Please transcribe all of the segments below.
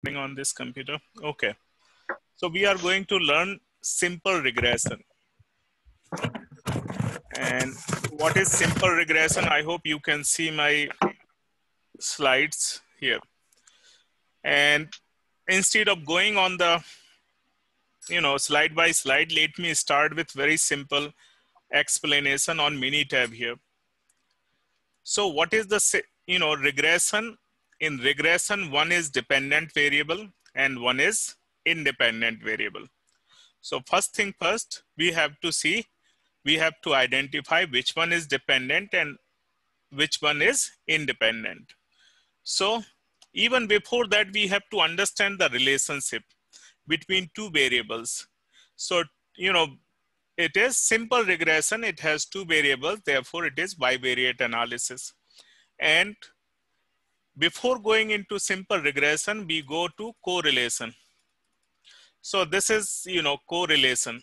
On this computer. Okay. So we are going to learn simple regression. And what is simple regression? I hope you can see my slides here. And instead of going on the, slide by slide, let me start with very simple explanation on Minitab here. So what is the, regression? In regression, one is dependent variable and one is independent variable. So first thing first, we have to identify which one is dependent and which one is independent. So even before that, we have to understand the relationship between two variables. So, it is simple regression. It has two variables. Therefore, it is bivariate analysis. And before going into simple regression, we go to correlation. So this is, correlation.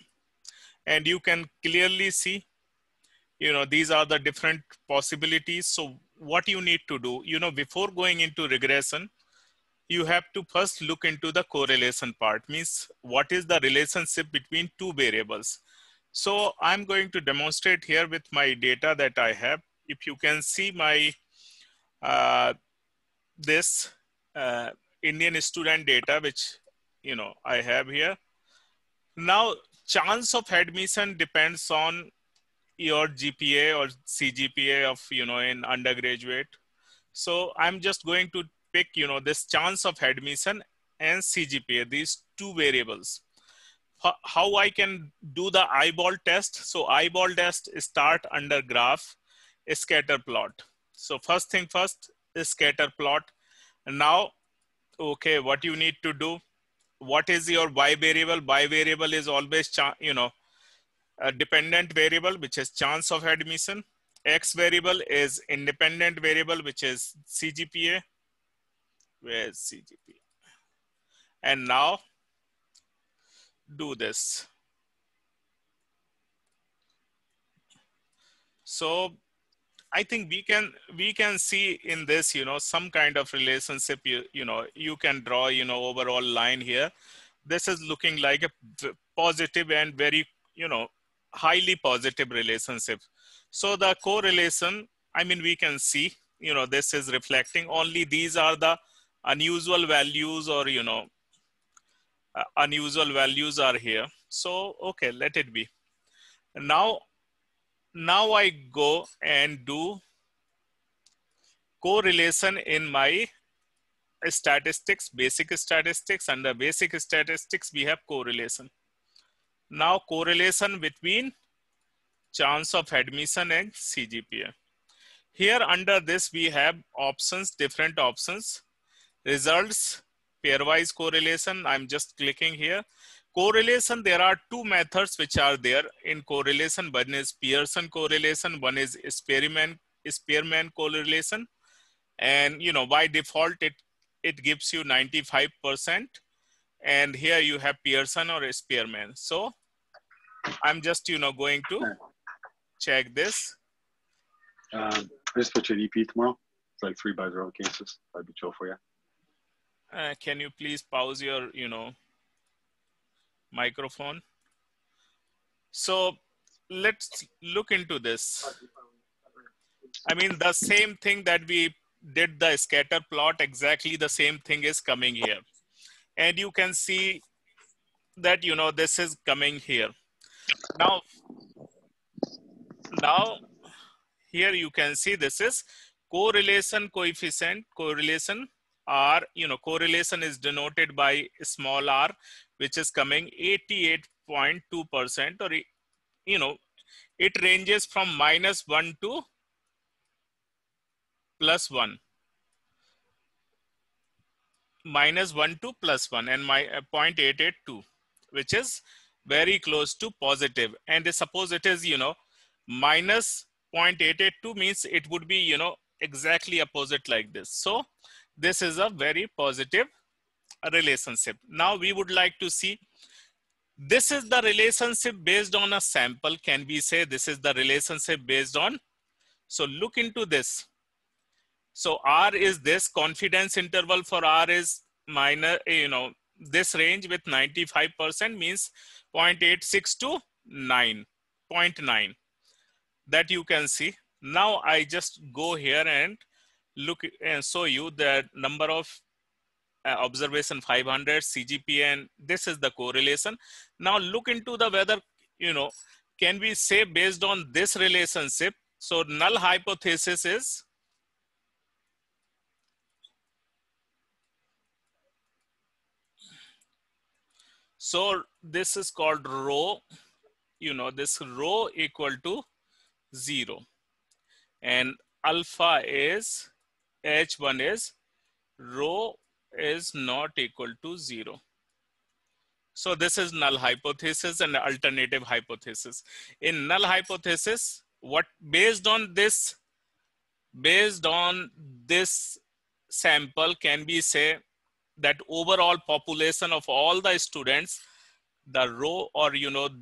And you can clearly see, these are the different possibilities. So what you need to do, before going into regression, you have to first look into the correlation part, means what is the relationship between two variables. So I'm going to demonstrate here with my data that I have. If you can see my, this Indian student data, which, I have here. Now, chance of admission depends on your GPA or CGPA of, in undergraduate. So I'm just going to pick, this chance of admission and CGPA, these two variables. How I can do the eyeball test? So eyeball test start under graph, scatter plot. So first thing first is scatter plot. And now, okay, what you need to do? What is your y variable? Y variable is always, a dependent variable, which is chance of admission. X variable is independent variable, which is CGPA. Where's CGPA? And now do this. So I think we can see in this, some kind of relationship. You can draw, overall line here. This is looking like a positive and very, highly positive relationship. So the correlation, I mean, we can see, this is reflecting only these are the unusual values, or, unusual values are here. So, okay, let it be. Now I go and do correlation in my statistics, basic statistics. Under basic statistics, we have correlation. Now correlation between chance of admission and CGPA. Here under this, we have options, different options. Results, pairwise correlation. I'm just clicking here. Correlation, there are two methods which are there in correlation. One is Pearson correlation, one is Spearman correlation. And, by default, it gives you 95%. And here you have Pearson or Spearman. So I'm just, going to check this. Just put your EP tomorrow. It's like 3x0 cases. That'd be chill for you. Can you please pause your, microphone? So let's look into this. I mean, the same thing that we did the scatter plot, exactly the same thing is coming here. And you can see that, this is coming here. Now here you can see this is correlation coefficient. Correlation R, correlation is denoted by small r, which is coming 88.2%, or, it ranges from -1 to +1. -1 to +1, and my 0.882, which is very close to positive. And suppose it is, minus 0.882 means it would be, exactly opposite like this. So this is a very positive relationship. Now we would like to see, this is the relationship based on a sample. Can we say this is the relationship based on? So look into this. So R is this, confidence interval for R is minus, this range with 95% means 0.86 to 9.9. That you can see. Now I just go here and look and show you the number of observation 500 CGPA, and this is the correlation. Now look into the whether, can we say based on this relationship? So null hypothesis is, so this is called rho, this rho equal to 0, and alpha is, H1 is, rho is not equal to 0. So this is null hypothesis and alternative hypothesis. In null hypothesis, what based on this sample, can we say that overall population of all the students, the rho or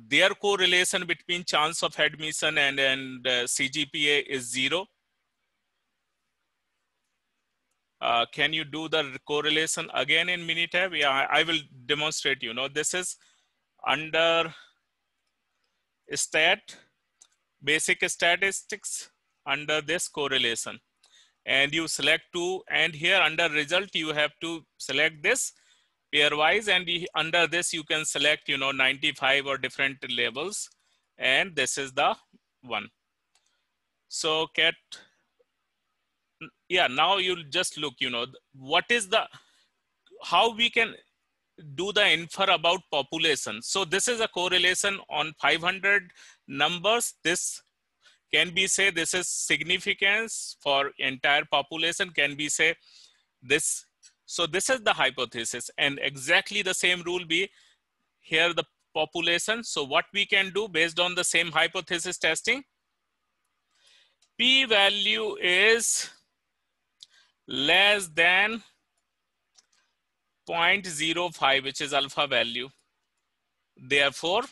their correlation between chance of admission and CGPA is 0? Can you do the correlation again in Minitab? Yeah, I will demonstrate. This is under basic statistics, under this correlation, and you select 2, and here under result you have to select this pairwise, and under this you can select 95 or different labels, and this is the one. So now you'll just look, what is the, how we can do the infer about population. So this is a correlation on 500 numbers. This can be say this is significance for entire population. Can be say this. So this is the hypothesis, and exactly the same rule be here the population. So what we can do based on the same hypothesis testing, p-value is less than 0.05, which is alpha value. Therefore,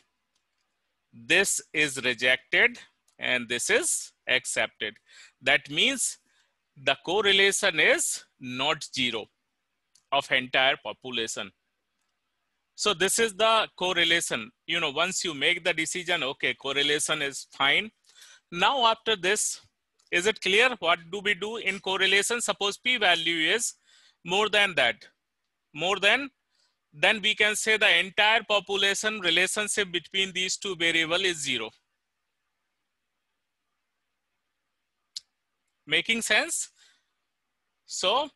this is rejected and this is accepted. That means the correlation is not 0 of entire population. So this is the correlation. Once you make the decision, okay, correlation is fine. Now after this, is it clear? What do we do in correlation? Suppose p-value is more than that, then we can say the entire population relationship between these two variables is 0. Making sense? So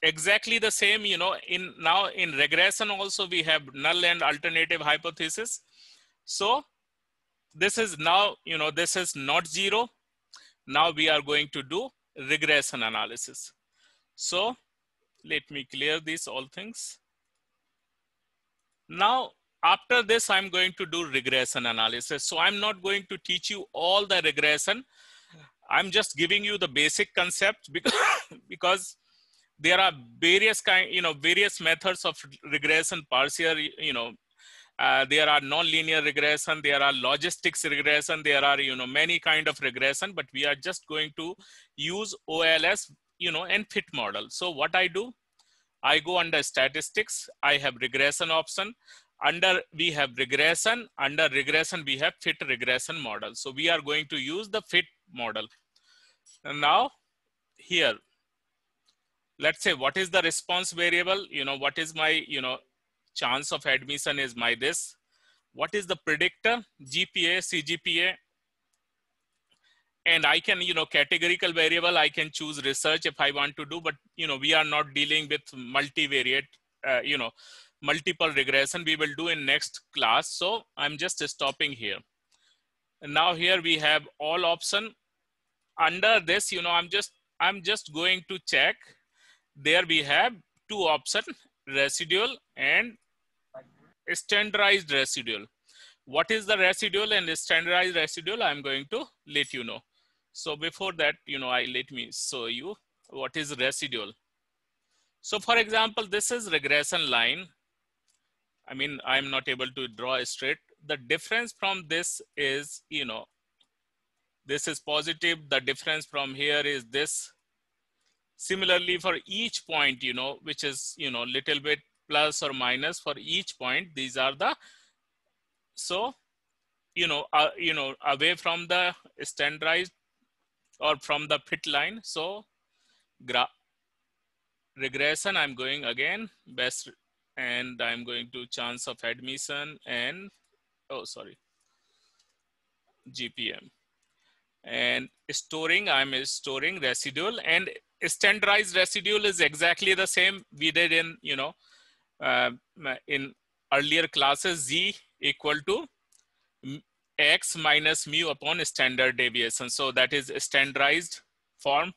exactly the same, in regression also we have null and alternative hypothesis. So this is now, this is not 0. Now we are going to do regression analysis. So let me clear these all things. Now, after this, I'm going to do regression analysis. So I'm not going to teach you all the regression. I'm just giving you the basic concept because there are various various methods of regression, partial, there are non-linear regression, there are logistics regression, there are, many kind of regression, but we are just going to use OLS, and fit model. So what I do, I go under statistics, I have regression option. We have regression, under regression, we have fit regression model. So we are going to use the fit model. And now here, let's say, what is the response variable? What is my, chance of admission is my this. What is the predictor? GPA, CGPA. And I can, categorical variable, I can choose research if I want to do, but, we are not dealing with multivariate, multiple regression. We will do in next class. So I'm just stopping here. And now here we have all option. Under this, I'm just going to check. There we have two options, residual and standardized residual. What is the residual and standardized residual? I'm going to let you know. So before that, let me show you what is residual. So for example, this is regression line. I mean, I'm not able to draw a straight. The difference from this is, this is positive. The difference from here is this. Similarly, for each point, which is, little bit plus or minus for each point, these are the, so, away from the standardized or from the fit line. So regression, I'm going again, best, and I'm going to chance of admission and, oh, sorry, GPM. And storing, I'm storing residual, and standardized residual is exactly the same we did in, in earlier classes, Z equal to X minus mu upon standard deviation. So that is a standardized form.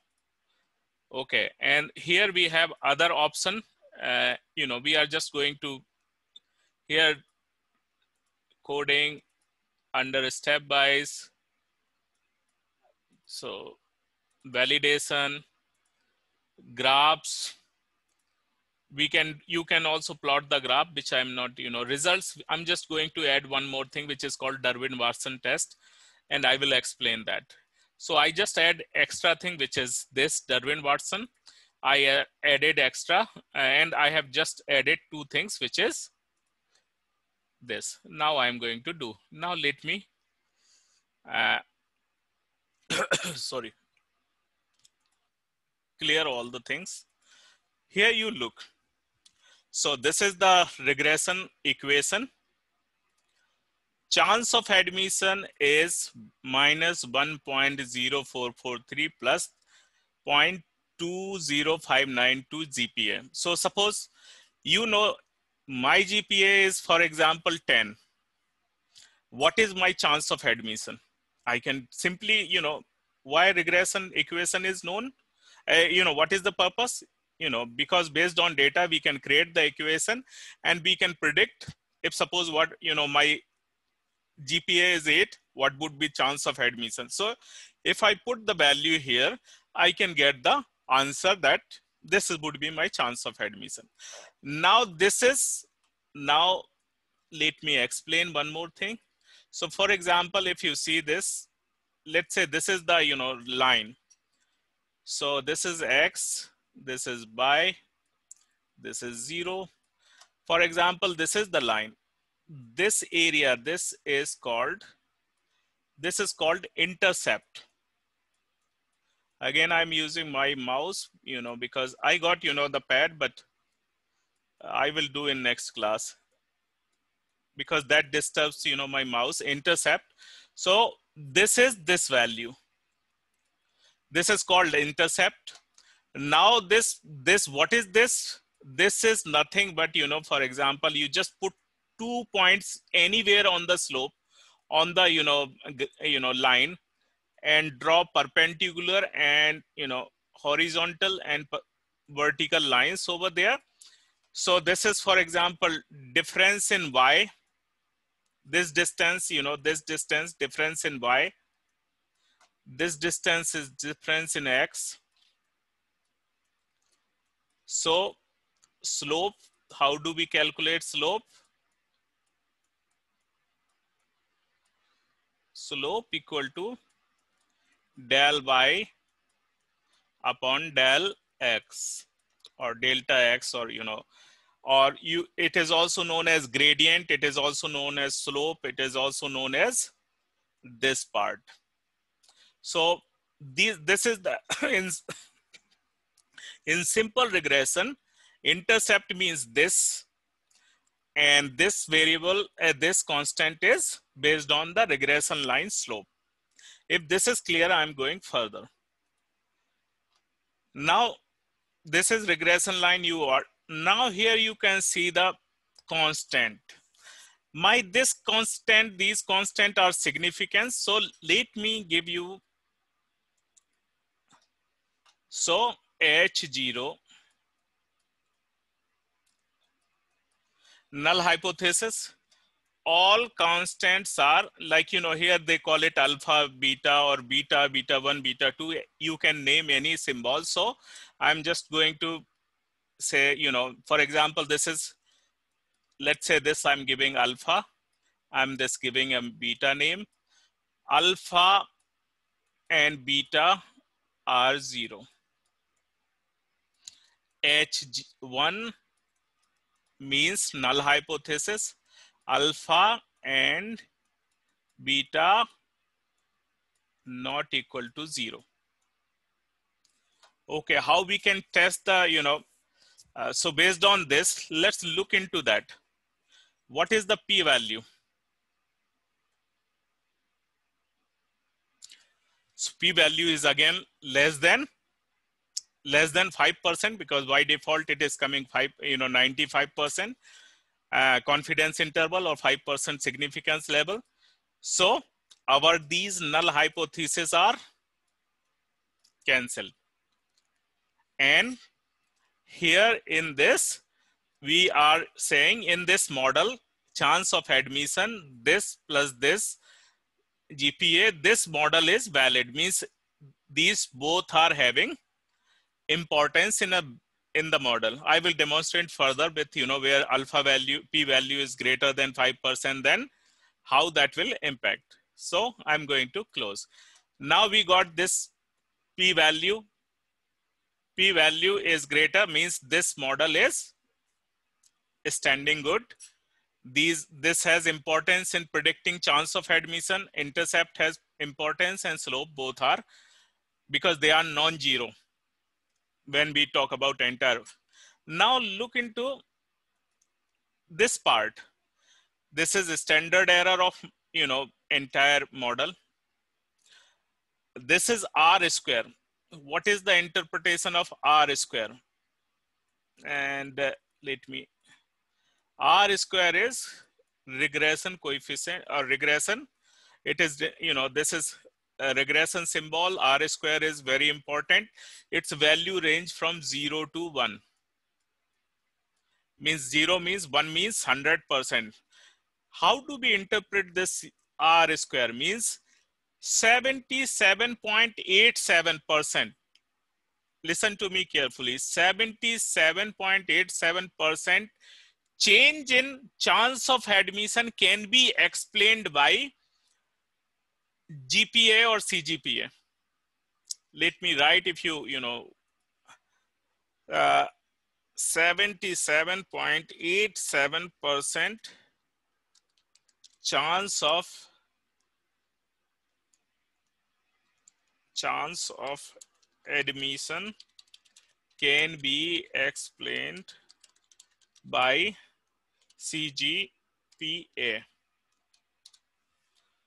Okay, and here we have other option. We are just going to here coding under stepwise. So validation, graphs. You can also plot the graph, which I'm not, results. I'm just going to add one more thing, which is called Darwin-Watson test, and I will explain that. So I just add extra thing, which is this Darwin-Watson. I added extra, and I have just added two things, which is this. Now I'm going to do. Now let me, sorry, clear all the things. Here you look. So this is the regression equation. Chance of admission is minus 1.0443 plus 0.20592 GPA. So suppose, my GPA is, for example, 10. What is my chance of admission? I can simply, why regression equation is known? What is the purpose? Because based on data, we can create the equation and we can predict if suppose what, my GPA is 8, what would be chance of admission? So if I put the value here, I can get the answer that this would be my chance of admission. Now let me explain one more thing. So for example, if you see this, let's say this is the, line. So this is X, this is Y, this is 0. For example, this is the line. This area, this is called intercept. Again, I'm using my mouse, because I got, the pad, but I will do in next class because that disturbs, my mouse. Intercept. So this is this value. This is called intercept. Now what is this? This is nothing but, for example, you just put 2 points anywhere on the slope, on the, line, and draw perpendicular and, horizontal and vertical lines over there. So this is, for example, difference in Y. This distance, this distance, difference in Y. This distance is difference in X. So slope, how do we calculate slope? Slope equal to del Y upon del X, or delta X, or, it is also known as gradient. It is also known as slope. It is also known as this part. So this is the, in simple regression, intercept means this, and this variable, this constant is based on the regression line slope. If this is clear, I'm going further. Now, this is regression line now here you can see the constant. These constant are significant. So let me give you, so H0, null hypothesis, all constants are like, here they call it alpha, beta, or beta, beta 1, beta 2. You can name any symbol. So I'm just going to say, for example, this is, let's say this I'm giving alpha. I'm just giving a beta name. Alpha and beta are 0. H1 means null hypothesis, alpha and beta not equal to 0. Okay, how we can test the, so based on this, let's look into that. What is the p-value? So p-value is again less than 5%, because by default it is coming 95% confidence interval or 5% significance level. So these null hypotheses are cancelled. And here in this, we are saying in this model, chance of admission, this plus this GPA, this model is valid, means these both are having importance in the model. I will demonstrate further with where alpha value, p value is greater than 5%, then how that will impact. So I'm going to close. Now we got this p value. P value is greater, means this model is standing good. This has importance in predicting chance of admission. Intercept has importance, and slope both are, because they are non-zero when we talk about entire. Now look into this part. This is a standard error of entire model. This is R square. What is the interpretation of R square? And R square is regression coefficient or regression. It is, this is a regression symbol. R square is very important. Its value range from 0 to 1. Means 0 means 1 means 100%. How do we interpret this R square? Means 77.87%. Listen to me carefully. 77.87% change in chance of admission can be explained by GPA or CGPA. Let me write, if 77.87% chance of admission can be explained by CGPA.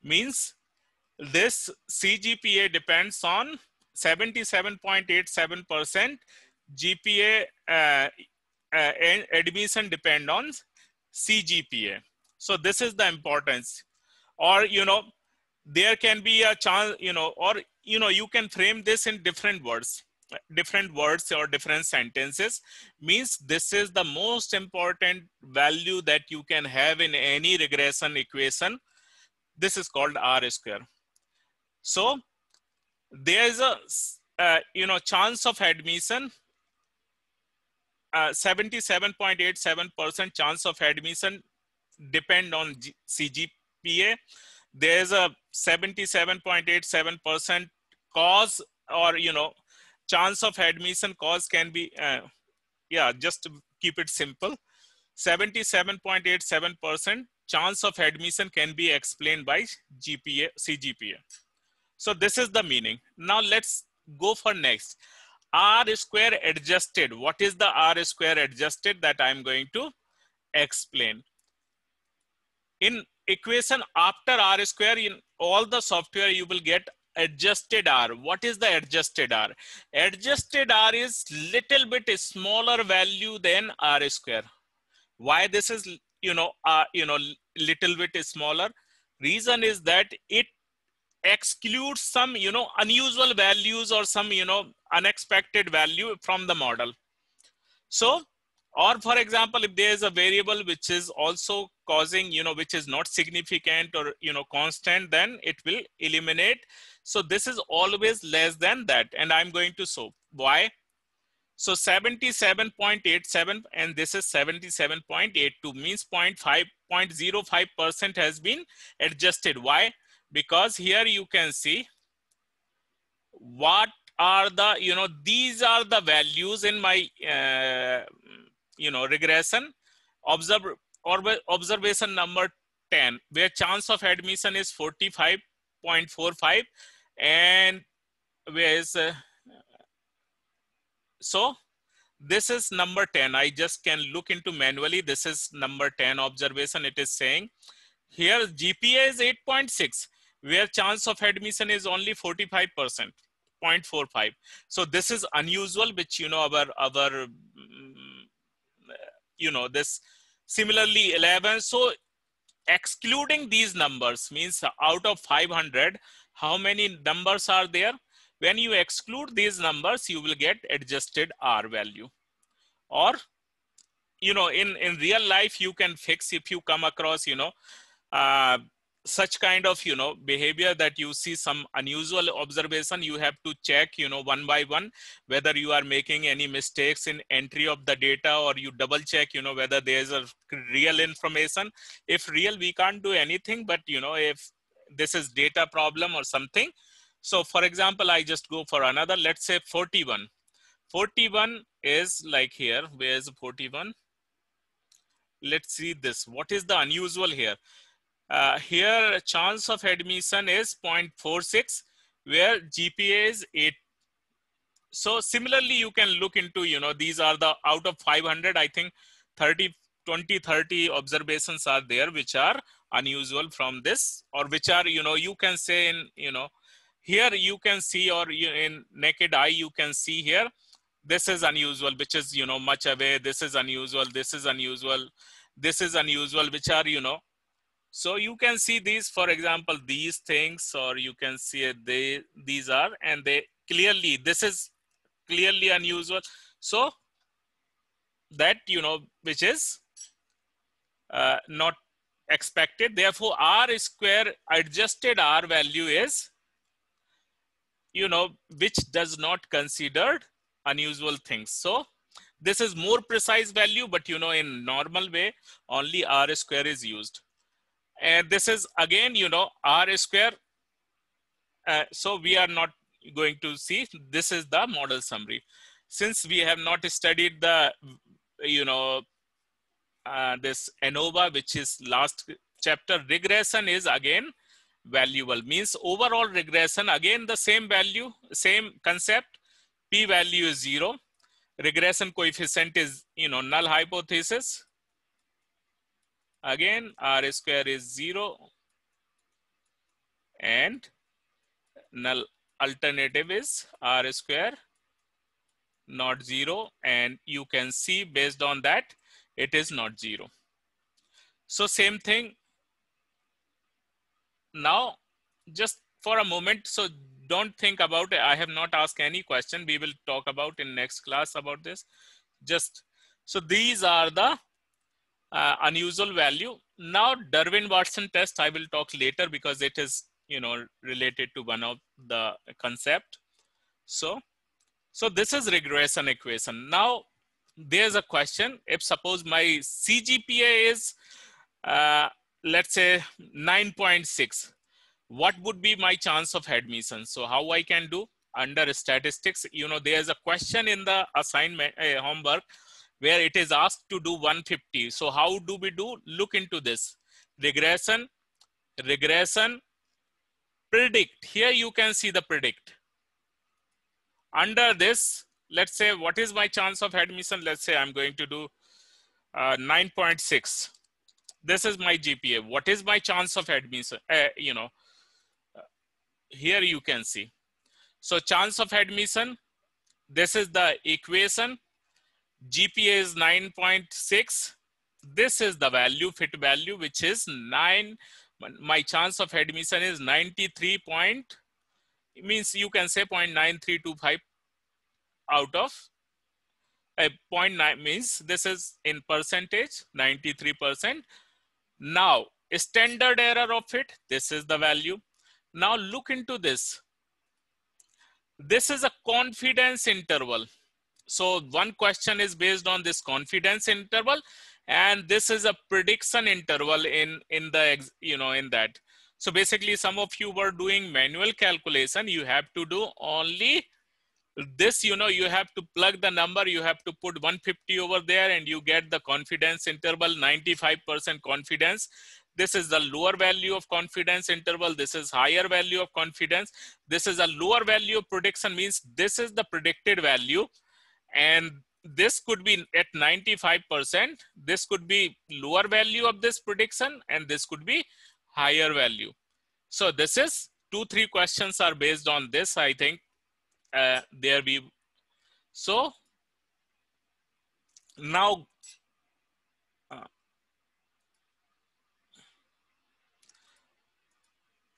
Means this CGPA depends on 77.87%. GPA and admission depend on CGPA. So this is the importance. Or there can be a chance, or you can frame this in different words or different sentences. Means this is the most important value that you can have in any regression equation. This is called R square. So there is a chance of admission, 77.87% chance of admission depend on CGPA. There is a 77.87% cause, or chance of admission cause can be just to keep it simple, 77.87% chance of admission can be explained by CGPA. So this is the meaning. Now let's go for next. R square adjusted. What is the R square adjusted? That I'm going to explain. In equation after R square, in all the software you will get adjusted R. What is the adjusted R? Adjusted R is little bit smaller value than R square. Why this is little bit smaller? Reason is that it excludes some unusual values or some unexpected value from the model. So, or for example, if there is a variable which is also causing which is not significant or constant, then it will eliminate. So this is always less than that, and I'm going to show why. So 77.87 and this is 77.82, means 0.05% has been adjusted. Why? Because here you can see what are the, these are the values in my, regression. Observation number 10, where chance of admission is 45.45, and where is, so this is number 10. I just can look into manually. This is number 10 observation. It is saying here GPA is 8.6, where chance of admission is only 45%, 0.45. So this is unusual, which, our this similarly 11. So excluding these numbers means out of 500, how many numbers are there? When you exclude these numbers, you will get adjusted R value. Or, in real life, you can fix if you come across, such kind of, behavior that you see some unusual observation, you have to check, one by one, whether you are making any mistakes in entry of the data, or you double check, whether there's a real information. If real, we can't do anything, but, if this is data problem or something. So for example, I just go for another, let's say 41. 41 is like here, where's 41? Let's see this. What is the unusual here? Here, chance of admission is 0.46, where GPA is 8. So similarly, you can look into, these are the out of 500, I think 20-30 observations are there, which are unusual from this, or which are, you can say in, here you can see, or in naked eye, you can see here, this is unusual, which is, much away. This is unusual. This is unusual. This is unusual, which are, so you can see these, for example, these things, or you can see these are, and they clearly, this is clearly unusual. So that, which is not expected. Therefore, R square adjusted R value is, which does not consider unusual things. So this is more precise value, but, in normal way, only R square is used. And this is again, R square. So we are not going to see, this is the model summary. Since we have not studied the, this ANOVA, which is last chapter, regression is again valuable, means overall regression, again the same value, same concept, P value is 0. Regression coefficient is, null hypothesis. Again, R square is 0. And null alternative is R square not 0. And you can see based on that, it is not 0. So same thing. Now, just for a moment, so don't think about it. I have not asked any question. We will talk about in next class about this. Just, so these are the unusual value. Now, Darwin-Watson test, I will talk later because it is, related to one of the concept. So this is regression equation. Now, there's a question. If suppose my CGPA is, let's say 9.6, what would be my chance of admission? So how I can do under statistics, there's a question in the assignment homework where it is asked to do 150. So how do we do? Look into this. Regression, predict. Here you can see the predict. Under this, let's say, what is my chance of admission? Let's say I'm going to do 9.6. This is my GPA. What is my chance of admission? Here you can see. So chance of admission, this is the equation. GPA is 9.6. This is the value, fit value, which is 9. My chance of admission is 93 point, means you can say 0.9325 out of 0.9, means this is in percentage, 93%. Now, standard error of it, this is the value. Now look into this. This is a confidence interval. So one question is based on this confidence interval, and this is a prediction interval in the, in that. So basically some of you were doing manual calculation. You have to do only This, you know, you have to plug the number, you have to put 150 over there and you get the confidence interval, 95% confidence. This is the lower value of confidence interval. This is higher value of confidence. This is a lower value of prediction, means this is the predicted value. And this could be at 95%. This could be lower value of this prediction and this could be higher value. So this is 2-3 questions are based on this, I think. There we, so now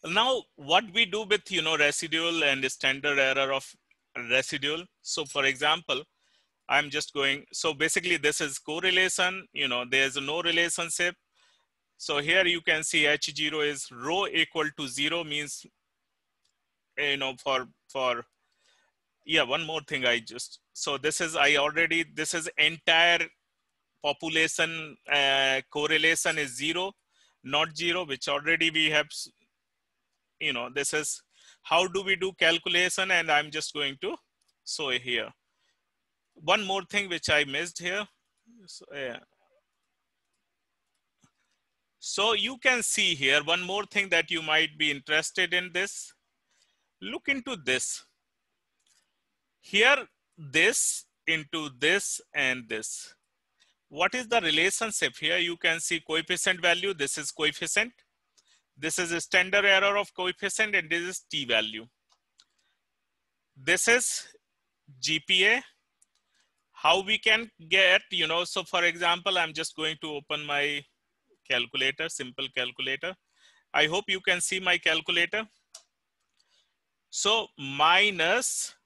now what we do with, you know, residual and standard error of residual. So for example, I'm just going, so basically this is correlation, you know, there's no relationship. So here you can see H0 is rho equal to 0, means, you know, for yeah, one more thing I just, so this is, this is entire population correlation is 0, not 0, which already we have, you know, this is how do we do calculation, and I'm just going to show here. One more thing which I missed here. So, yeah. So you can see here one more thing that you might be interested in this. Look into this. Here, this into this and this. What is the relationship here? You can see coefficient value. This is coefficient. This is a standard error of coefficient and this is t value. This is GPA. How we can get, you know, so for example, I'm just going to open my calculator, simple calculator. I hope you can see my calculator. So minus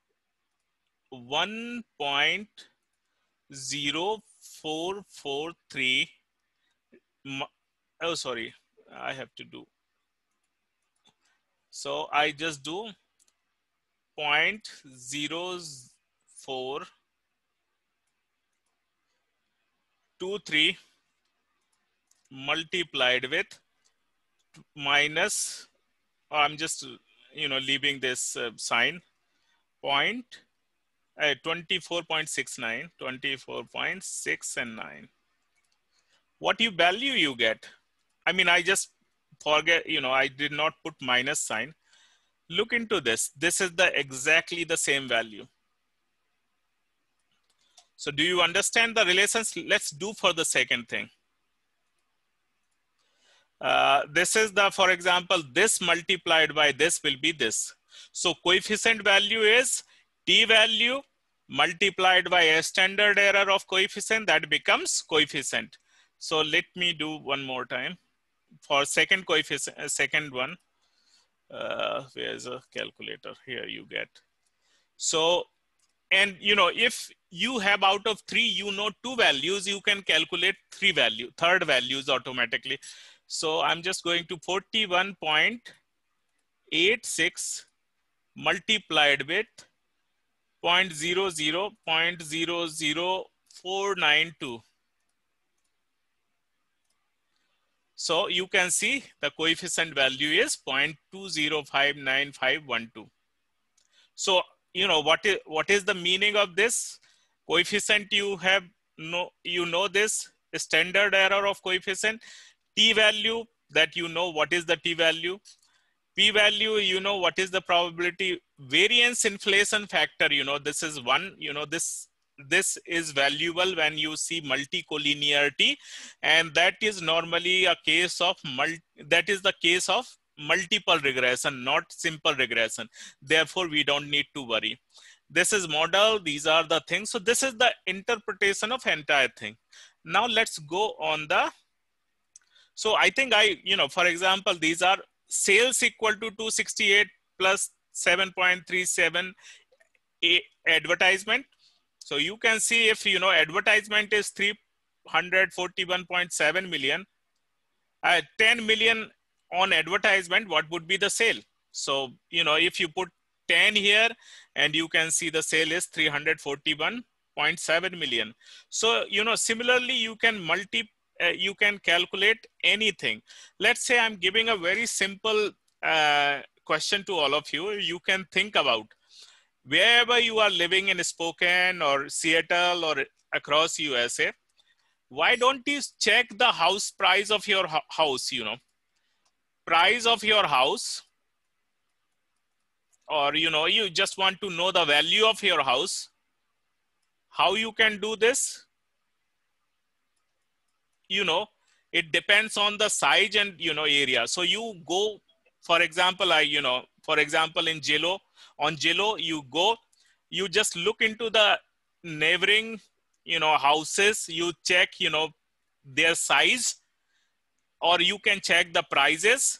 1.0443. Oh, sorry, I have to do. So I just do 0.0423 multiplied with minus, I'm just, you know, leaving this sign, 24.69, 24.6 and 9. What value you get? I mean, I just forget, you know, I did not put minus sign. Look into this. This is exactly the same value. So do you understand the relations? Let's do for the second thing. This is the, for example, this multiplied by this will be this. So coefficient value is t value multiplied by a standard error of coefficient, that becomes coefficient. So let me do one more time for second coefficient, second one. Where's a calculator? Here you get. So, and you know, if you have out of 3, you know, 2 values, you can calculate third values automatically. So I'm just going to 41.86 multiplied with 0.00492. So you can see the coefficient value is 0.20595512. So, you know, what is the meaning of this? Coefficient, you know this standard error of coefficient. T value, that you know what is the t value. P value, you know what is the probability. Variance inflation factor, you know, this is 1, you know, this is valuable when you see multicollinearity, and that is normally a case of multiple regression, not simple regression. Therefore, we don't need to worry. This is model, these are the things. So this is the interpretation of entire thing. Now let's go on the, so I think you know, for example, these are sales equal to 268 plus 7.37 advertisement. So you can see if, you know, advertisement is 341.7 million, 10 million on advertisement, what would be the sale? So, you know, if you put 10 here and you can see the sale is 341.7 million. So, you know, similarly, you can you can calculate anything. Let's say I'm giving a very simple question to all of you. You can think about wherever you are living in Spokane or Seattle or across USA, why don't you check the house price of your house, you know, price of your house, or, you know, you just want to know the value of your house. How you can do this? You know, it depends on the size and, you know, area. So you go, for example, for example, in Zillow, on Zillow, you go, you just look into the neighboring, you know, houses, you check, you know, their size, or you can check the prices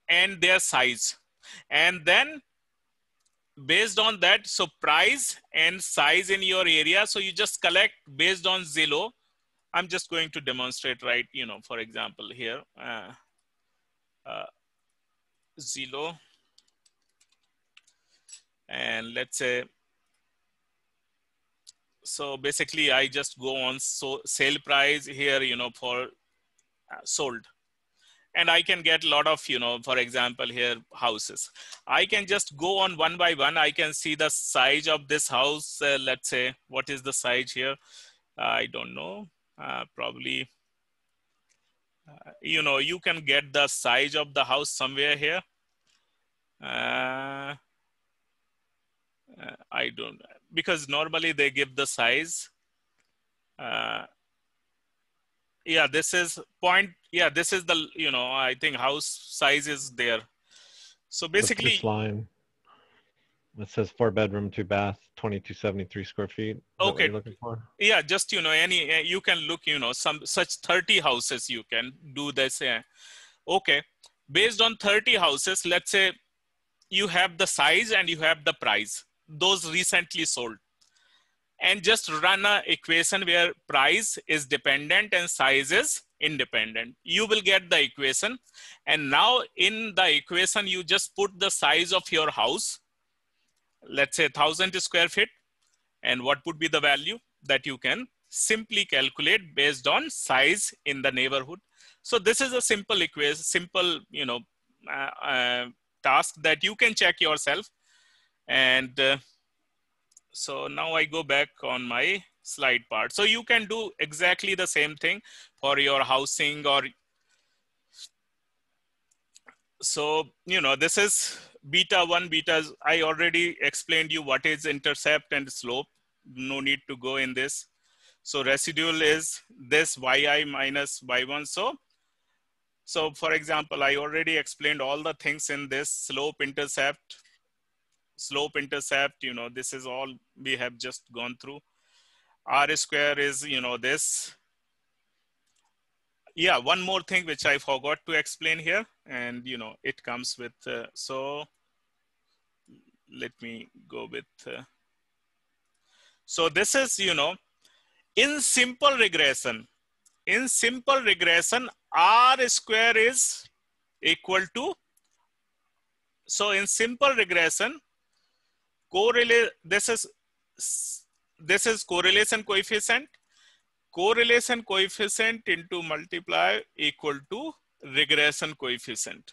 and their size. And then based on that, so price and size in your area, so you just collect based on Zillow. I'm just going to demonstrate, right? You know, for example, here, Zillow, and let's say, so basically I just go on sale price here, you know, for sold. And I can get a lot of, you know, for example, here houses. I can just go on one by one. I can see the size of this house. Let's say, what is the size here? I don't know. Probably, you know, you can get the size of the house somewhere here. I don't, because normally they give the size. Yeah, this is point. Yeah, this is the, you know, I think house size is there. So basically, this line, it says 4-bedroom, 2-bath, 2273 square feet. Is that what you're looking for? Yeah, just, you know, any, you can look, you know, some such 30 houses you can do this. Okay, based on 30 houses, let's say you have the size and you have the price, those recently sold, and just run an equation where price is dependent and size is independent. You will get the equation. And now in the equation, you just put the size of your house, let's say 1,000 square feet. And what would be the value that you can simply calculate based on size in the neighborhood. So this is a simple equation, simple, you know, task that you can check yourself. And so now I go back on my slide part. So you can do exactly the same thing for your housing, or, so, you know, this is beta 1, betas. I already explained you what is intercept and slope. No need to go in this. So residual is this yi minus y1. So for example, I already explained all the things in this slope intercept, you know, this is all we have just gone through. R square is, you know, this. Yeah, one more thing which I forgot to explain here, and, you know, it comes with, so let me go with, so this is, you know, in simple regression, R square is equal to, so in simple regression, this is correlation coefficient. Correlation coefficient into multiply equal to regression coefficient.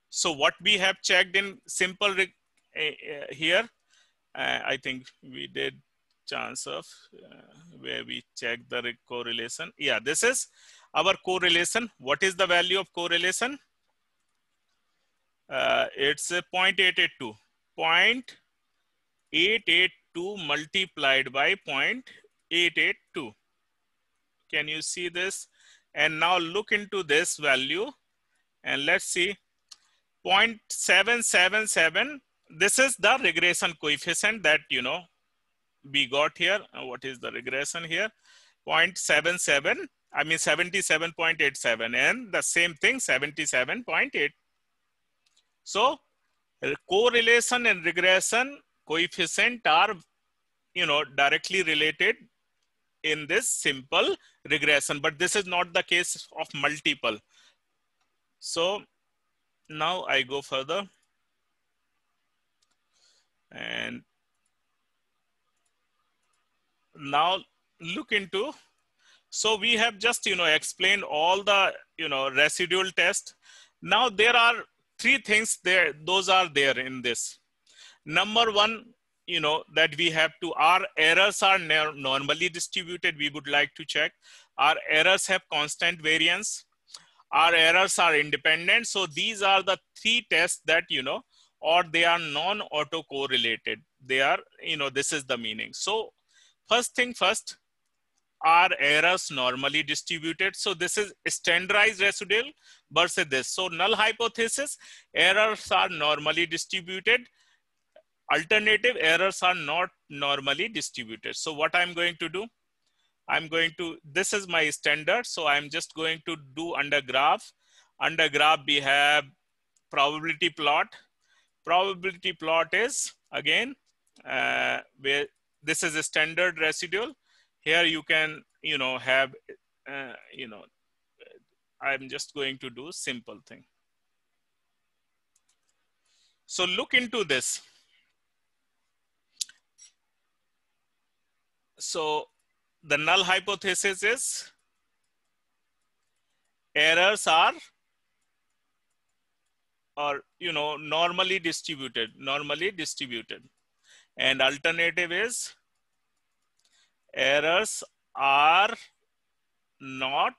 So what we have checked in simple here, I think we did chance of where we check the correlation. Yeah, this is our correlation. What is the value of correlation? It's 0.882. 0.882 multiplied by 0.882. Can you see this? And now look into this value and let's see. 0.777. This is the regression coefficient that, you know, we got here. What is the regression here? 0.77, I mean 77.87, and the same thing 77.8. So correlation and regression coefficient are, you know, directly related in this simple regression, but this is not the case of multiple. So now I go further and now look into, so we have just, you know, explained all the, you know, residual test. Now there are three things there, those are there in this. Number one, you know, that we have to, our errors are normally distributed. We would like to check our errors have constant variance. Our errors are independent. So these are the three tests that, you know, or they are non-autocorrelated. They are, you know, this is the meaning. So first thing first, are errors normally distributed? So this is standardized residual versus this. So null hypothesis, errors are normally distributed. Alternative, errors are not normally distributed. So what I'm going to do, I'm going to, this is my standard. So I'm just going to do under graph. Under graph, we have probability plot. Probability plot is again, where this is a standard residual. Here you can, you know, have, you know, I'm just going to do simple thing. So look into this. So the null hypothesis is errors are, or, you know, normally distributed, and alternative is errors are not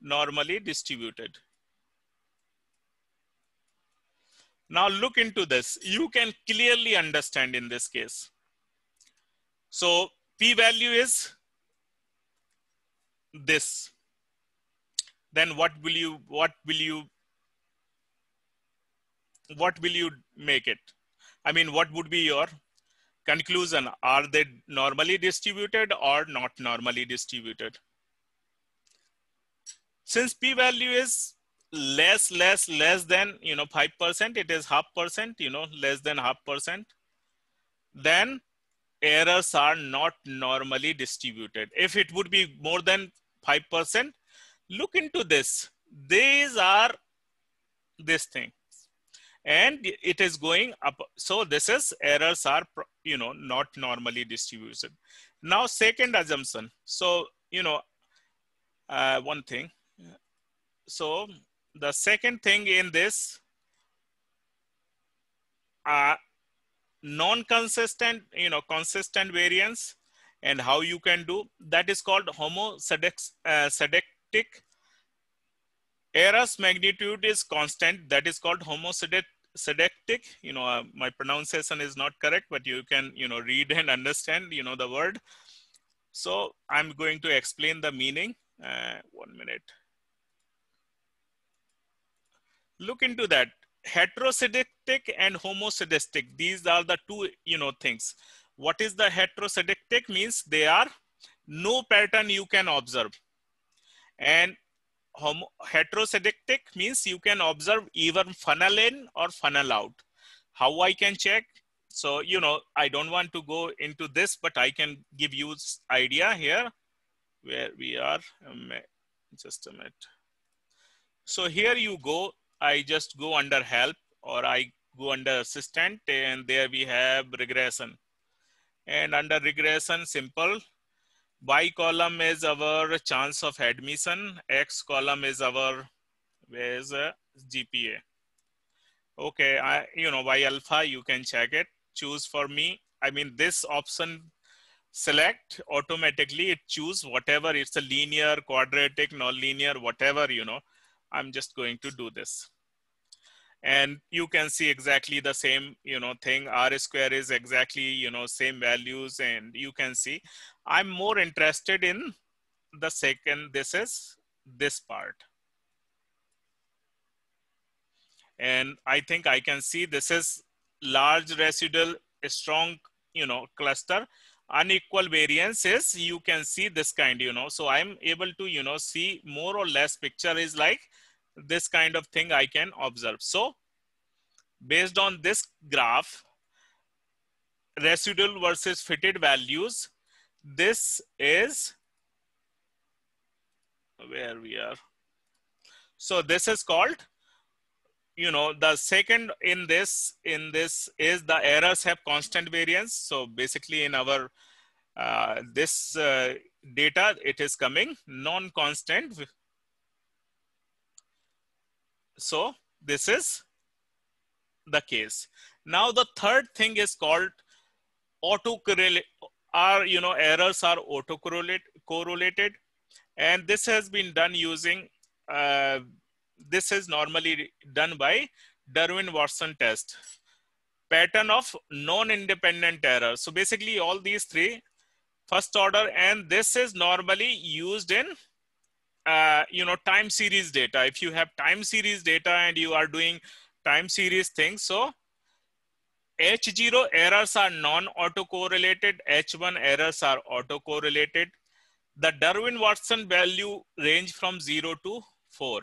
normally distributed. Now look into this. You can clearly understand in this case. So p-value is this. Then what will you make it? I mean, what would be your conclusion? Are they normally distributed or not normally distributed? Since p-value is less than, you know, 5%, it is 0.5%, you know, less than 0.5%, then errors are not normally distributed. If it would be more than 5%, look into this. These are this thing, and it is going up. So this is errors are, you know, not normally distributed. Now second assumption. So, you know, one thing. So the second thing in this, non-consistent, you know, consistent variance, and how you can do that is called homosedactic. Errors magnitude is constant, that is called homosedactic. You know, my pronunciation is not correct, but you can, you know, read and understand, you know, the word. So I'm going to explain the meaning. 1 minute. Look into that. Heterosedactic and homosedactic. These are the two, you know, things. What is the heterosedactic? Means they are no pattern you can observe. And heterosedactic means you can observe even funnel in or funnel out. How I can check? So, you know, I don't want to go into this, but I can give you idea here where we are. Just a minute. So here you go, I just go under help, or I go under assistant, and there we have regression. And under regression, simple. Y column is our chance of admission. X column is our, where's GPA. Okay, you know, Y alpha, you can check it. Choose for me. I mean, this option select automatically, it choose whatever. It's a linear, quadratic, non-linear, whatever, you know. I'm just going to do this. And you can see exactly the same, you know, thing. R square is exactly, you know, same values. And you can see, I'm more interested in the second, this is this part. And I think I can see this is large residual, strong, you know, cluster. Unequal variance is, you can see this kind, you know. So I'm able to, you know, see more or less picture is like this kind of thing I can observe. So based on this graph, residual versus fitted values, this is where we are. So this is called, you know, the second in this is the errors have constant variance. So basically in our this data, it is coming non-constant. So this is the case. Now the third thing is called errors are correlated, and this has been done using this is normally done by Darwin-Watson test, pattern of non-independent error. So basically all these three, first order, and this is normally used in time series data. If you have time series data and you are doing time series things, so H0 errors are non-autocorrelated, H1 errors are autocorrelated. The Darwin-Watson value range from 0 to 4.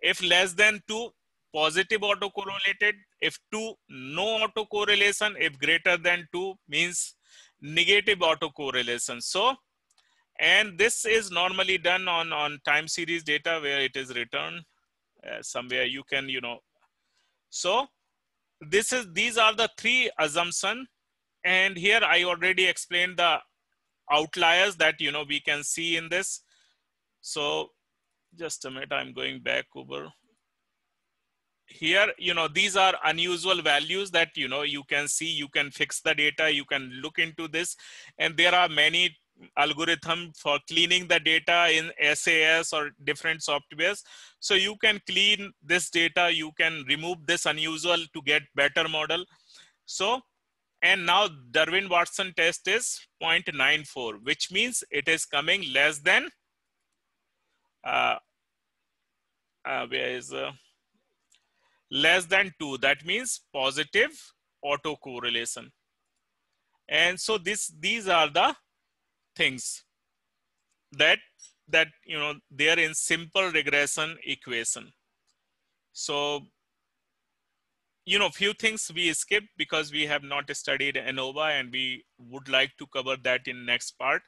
If less than 2, positive autocorrelated. If 2, no autocorrelation. If greater than 2 means negative autocorrelation. So, and this is normally done on time series data where it is written somewhere you can, So these are the three assumptions. And here I already explained the outliers that, we can see in this. So just a minute, I'm going back over. Here, these are unusual values that, you can see, you can fix the data, you can look into this. And there are many algorithms for cleaning the data in SAS or different softwares. So you can clean this data, you can remove this unusual to get better model. So, and now Darwin-Watson test is 0.94, which means it is coming less than, less than 2. That means positive autocorrelation. And so these are the things that they are in simple regression equation. So, few things we skipped because we have not studied ANOVA, and we would like to cover that in next part.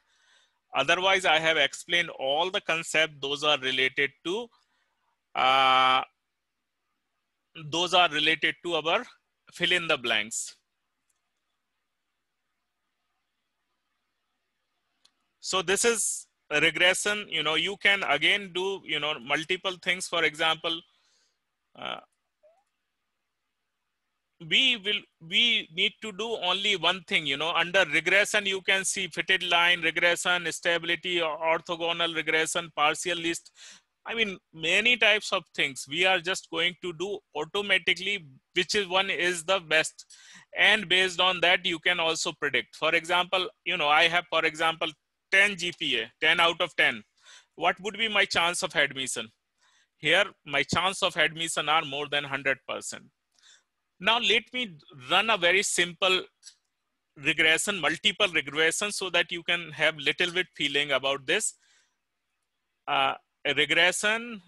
Otherwise, I have explained all the concepts. Those are related to our fill in the blanks. So this is a regression. You can again do multiple things. For example, we need to do only one thing. Under regression you can see fitted line regression, stability, orthogonal regression, partial list. I mean, many types of things. We are just going to do automatically which one is the best, and based on that you can also predict. For example, I have, for example, 10 GPA, 10 out of 10. What would be my chance of admission? Here my chance of admission are more than 100%. Now let me run a very simple regression, multiple regression, so that you can have little bit feeling about this. A regression,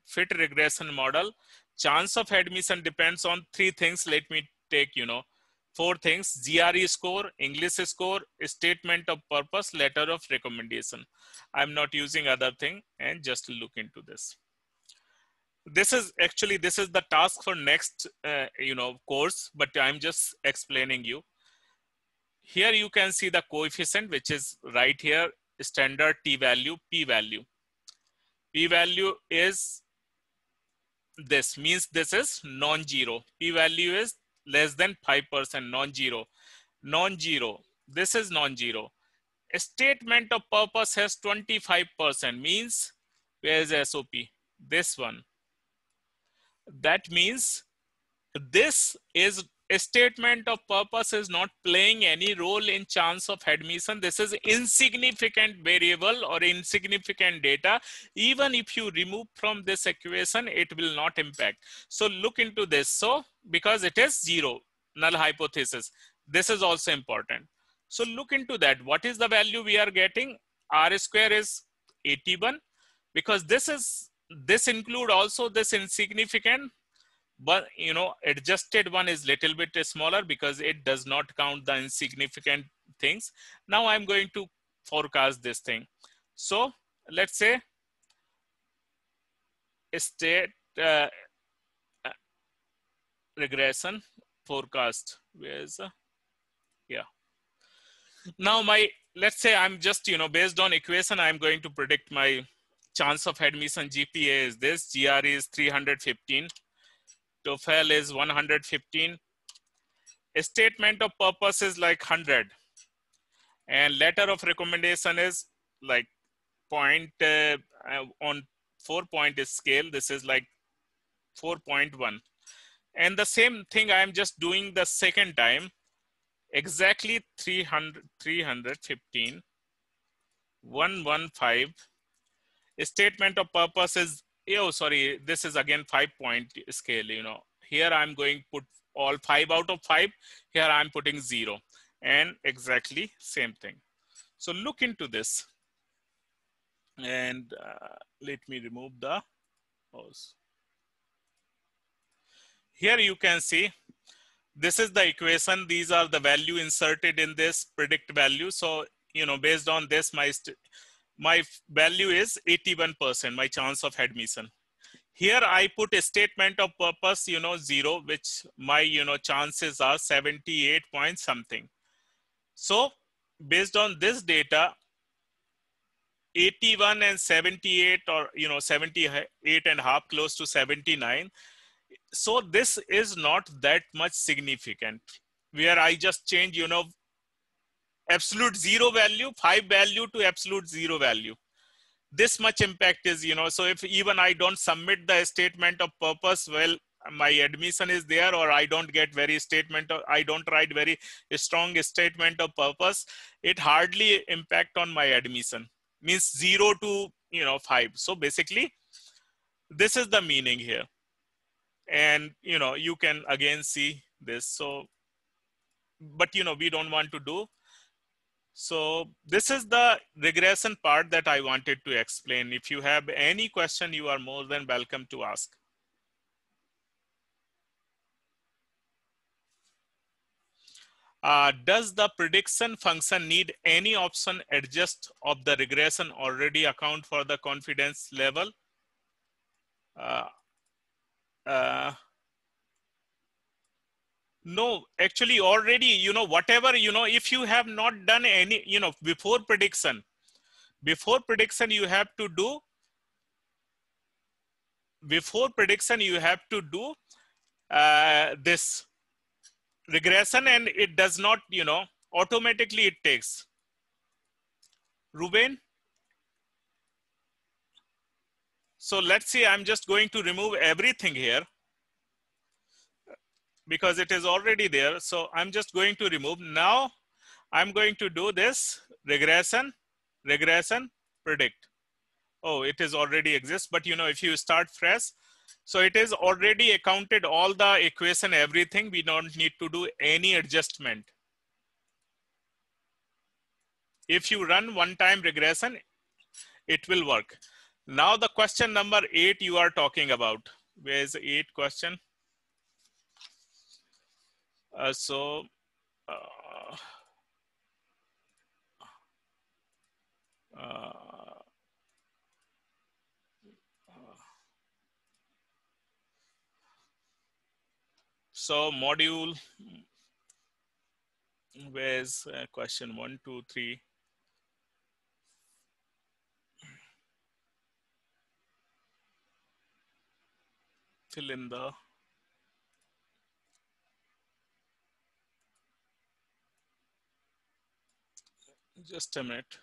fit regression model. Chance of admission depends on 3 things. Let me take 4 things: GRE score, English score, statement of purpose, letter of recommendation. I'm not using other thing, and just look into this. This is the task for next course, but I'm just explaining you. Here you can see the coefficient, which is right here, standard t value, p value. P value is this, means this is non-zero. P value is less than 5%, non-zero. Non-zero, this is non-zero. Statement of purpose has 25%, means where is SOP? This one. That means this is a statement of purpose is not playing any role in chance of admission. This is insignificant variable or insignificant data. Even if you remove from this equation, it will not impact. So look into this. So because it is 0, null hypothesis, this is also important. So look into that. What is the value we are getting? R square is 81, because this include also this insignificant, but adjusted one is little bit smaller because it does not count the insignificant things. Now I'm going to forecast this thing. So let's say state regression forecast. Where's yeah. Now let's say I'm just based on equation, I'm going to predict my chance of admission. GPA is this, GRE is 315. TOEFL is 115. statement of purpose is like 100, and letter of recommendation is like point on 4-point scale. This is like 4.1, and the same thing I am just doing the second time, exactly 315 115. Statement of purpose is, oh sorry, this is again 5-point scale. You know, here I'm going put all 5 out of 5. Here I'm putting 0, and exactly same thing. So look into this, and let me remove the pause. Here you can see this is the equation. These are the value inserted in this predict value. So you know, based on this, my value is 81%, my chance of admission. Here I put a statement of purpose, you know, 0, which my, you know, chances are 78 point something. So based on this data, 81 and 78, or, you know, 78 and a half, close to 79. So this is not that much significant, where I just change, you know, absolute 0 value, 5 value to absolute 0 value. This much impact is, you know, so if even I don't submit the statement of purpose, well, my admission is there, or I don't get very statement, or I don't write very strong statement of purpose, it hardly impact on my admission, means 0 to, you know, 5. So basically, this is the meaning here. And, you know, you can again see this. So, but, you know, we don't want to do. So this is the regression part that I wanted to explain. If you have any question, you are more than welcome to ask. Does the prediction function need any option adjust of the regression already account for the confidence level? No, actually already, you know, whatever, you know, if you have not done any, you know, before prediction you have to do, this regression, and it does not, you know, automatically it takes. Ruben? So let's see, I'm just going to remove everything here because it is already there. So I'm just going to remove. Now I'm going to do this regression, predict. Oh, it is already exists, but you know, if you start fresh, so it is already accounted all the equation, everything. We don't need to do any adjustment. If you run one-time regression, it will work. Now the question number 8 you are talking about. Where is the 8 question? So module, where's question 1, 2, 3? Fill in the, just a minute.